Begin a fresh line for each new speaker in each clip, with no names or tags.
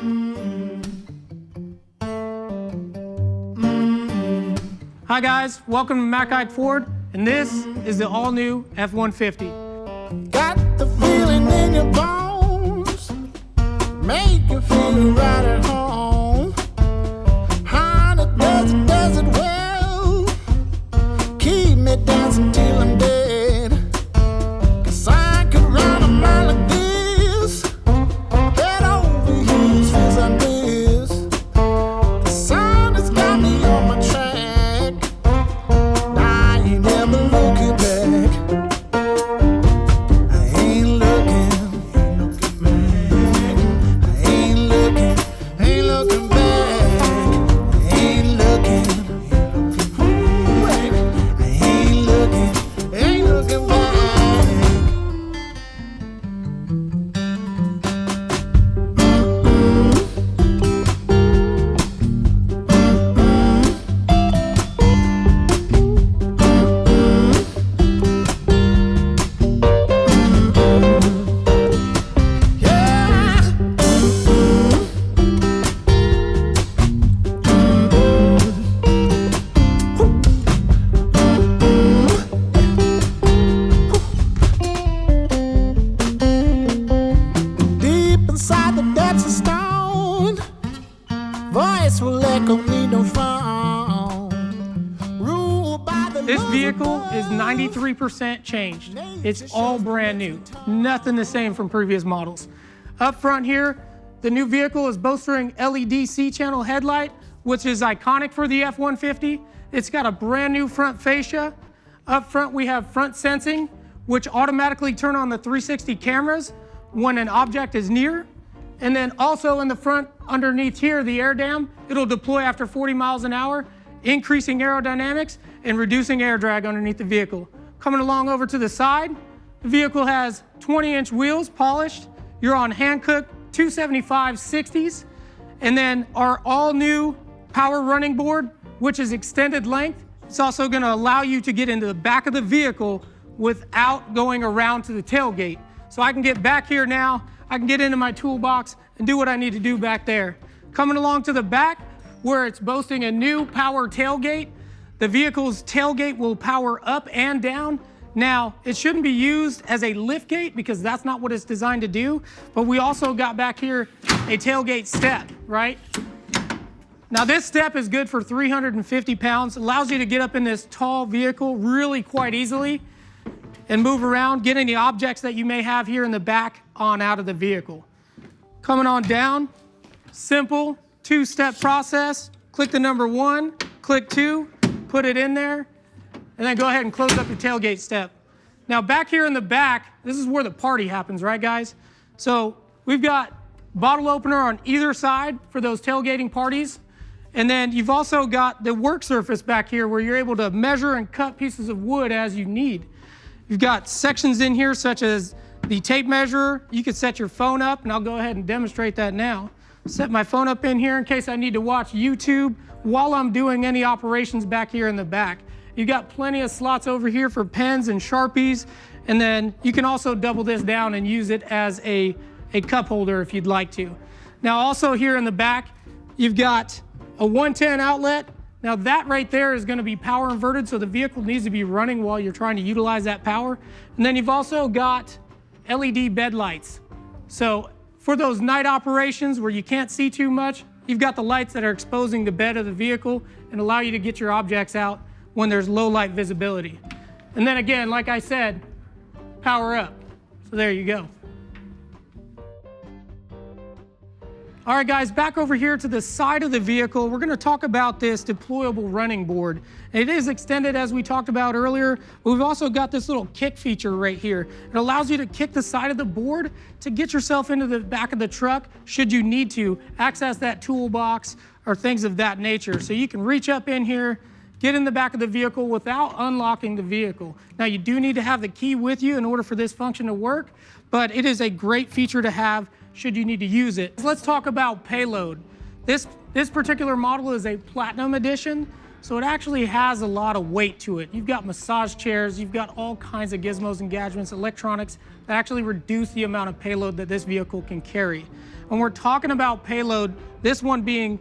Hi guys, welcome to Haik Ford, and this is the all-new F-150.
Got the feeling in your bones, make you feel right at home. Honey, does it well, keep me dancing till I'm dead. 'Cause I could run a mile like this, head over heels, feels like this. The sun has got me on my track, I ain't never looking back. I ain't looking back. I ain't looking back. I ain't looking back. I ain't looking back. Deep inside the depths of stone, voice will echo me no phone. Ruled by the
This
laws of
vehicle is
love.
93% changed. It's all brand new, nothing the same from previous models. Up front here, the new vehicle is boasting LED C-channel headlight, which is iconic for the F-150. It's got a brand new front fascia. Up front, we have front sensing, which automatically turn on the 360 cameras when an object is near. And then also in the front, underneath here, the air dam, it'll deploy after 40 miles an hour, increasing aerodynamics and reducing air drag underneath the vehicle. Coming along over to the side, the vehicle has 20-inch wheels, polished. You're on Hankook 275 60s. And then our all-new power running board, which is extended length. It's also gonna allow you to get into the back of the vehicle without going around to the tailgate. So I can get back here now, I can get into my toolbox and do what I need to do back there. Coming along to the back, where it's boasting a new power tailgate. The vehicle's tailgate will power up and down. Now, it shouldn't be used as a lift gate because that's not what it's designed to do, but we also got back here a tailgate step, right? Now this step is good for 350 pounds, allows you to get up in this tall vehicle really quite easily and move around, get any objects that you may have here in the back on out of the vehicle. Coming on down, simple two-step process. Click the number 1, click 2, put it in there, and then go ahead and close up your tailgate step. Now back here in the back, this is where the party happens, right guys? So we've got bottle opener on either side for those tailgating parties. And then you've also got the work surface back here where you're able to measure and cut pieces of wood as you need. You've got sections in here such as the tape measure. You can set your phone up, and I'll go ahead and demonstrate that now. Set my phone up in here in case I need to watch YouTube while I'm doing any operations back here in the back. You've got plenty of slots over here for pens and Sharpies, and then you can also double this down and use it as a cup holder if you'd like to. Now also here in the back, you've got a 110 outlet. Now that right there is gonna be power inverted, so the vehicle needs to be running while you're trying to utilize that power. And then you've also got LED bed lights. So for those night operations where you can't see too much, you've got the lights that are exposing the bed of the vehicle and allow you to get your objects out when there's low light visibility. And then again, like I said, power up. So there you go. All right guys, back over here to the side of the vehicle, we're gonna talk about this deployable running board. It is extended as we talked about earlier, but we've also got this little kick feature right here. It allows you to kick the side of the board to get yourself into the back of the truck should you need to access that toolbox or things of that nature. So you can reach up in here, get in the back of the vehicle without unlocking the vehicle. Now you do need to have the key with you in order for this function to work, but it is a great feature to have should you need to use it. Let's talk about Payload. This particular model is a Platinum edition. So it actually has a lot of weight to it. You've got massage chairs, you've got all kinds of gizmos and gadgets, electronics that actually reduce the amount of payload that this vehicle can carry. When we're talking about payload, this one being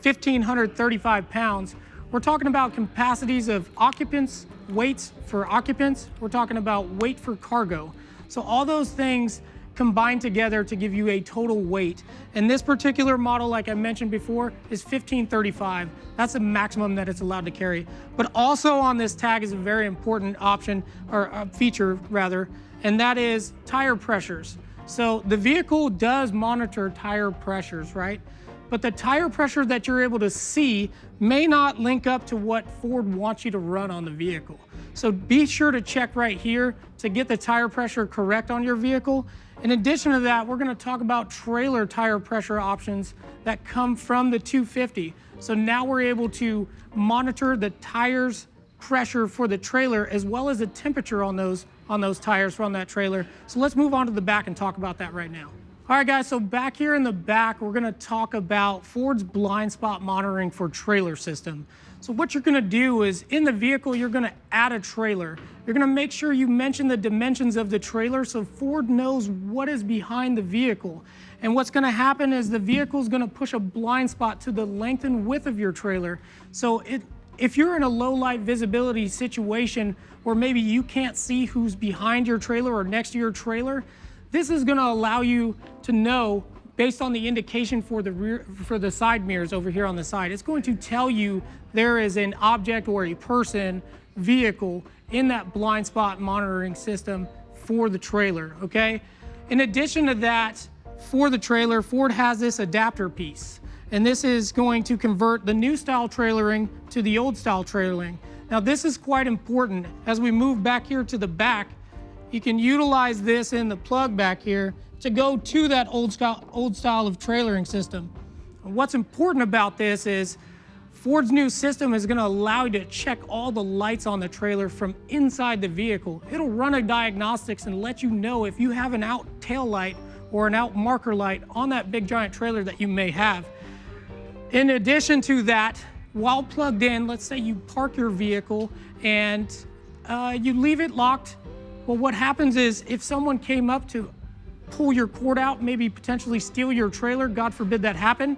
1,535 pounds, we're talking about capacities of occupants, weights for occupants, we're talking about weight for cargo. So all those things combine together to give you a total weight. And this particular model, like I mentioned before, is 1,535. That's the maximum that it's allowed to carry. But also on this tag is a very important option, or a feature rather, and that is tire pressures. So the vehicle does monitor tire pressures, right? But the tire pressure that you're able to see may not link up to what Ford wants you to run on the vehicle. So be sure to check right here to get the tire pressure correct on your vehicle. In addition to that, we're gonna talk about trailer tire pressure options that come from the 250. So now we're able to monitor the tires pressure for the trailer as well as the temperature on those tires from that trailer. So let's move on to the back and talk about that right now. All right, guys, so back here in the back, we're gonna talk about Ford's blind spot monitoring for trailer system. So what you're gonna do is, in the vehicle, you're gonna add a trailer. You're gonna make sure you mention the dimensions of the trailer so Ford knows what is behind the vehicle. And what's gonna happen is the vehicle's gonna push a blind spot to the length and width of your trailer. So if you're in a low light visibility situation where maybe you can't see who's behind your trailer or next to your trailer, this is gonna allow you to know, based on the indication for the side mirrors over here on the side, it's going to tell you there is an object or a person, vehicle in that blind spot monitoring system for the trailer, okay? In addition to that, for the trailer, Ford has this adapter piece, and this is going to convert the new style trailering to the old style trailering. Now this is quite important. As we move back here to the back, you can utilize this in the plug back here to go to that old style of trailering system. And what's important about this is Ford's new system is gonna allow you to check all the lights on the trailer from inside the vehicle. It'll run a diagnostics and let you know if you have an out tail light or an out marker light on that big giant trailer that you may have. In addition to that, while plugged in, let's say you park your vehicle and you leave it locked. Well, what happens is if someone came up to pull your cord out, maybe potentially steal your trailer, God forbid that happen.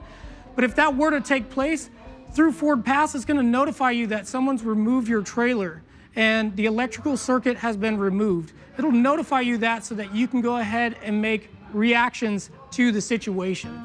But if that were to take place, through Ford Pass, it's gonna notify you that someone's removed your trailer and the electrical circuit has been removed. It'll notify you that so that you can go ahead and make reactions to the situation.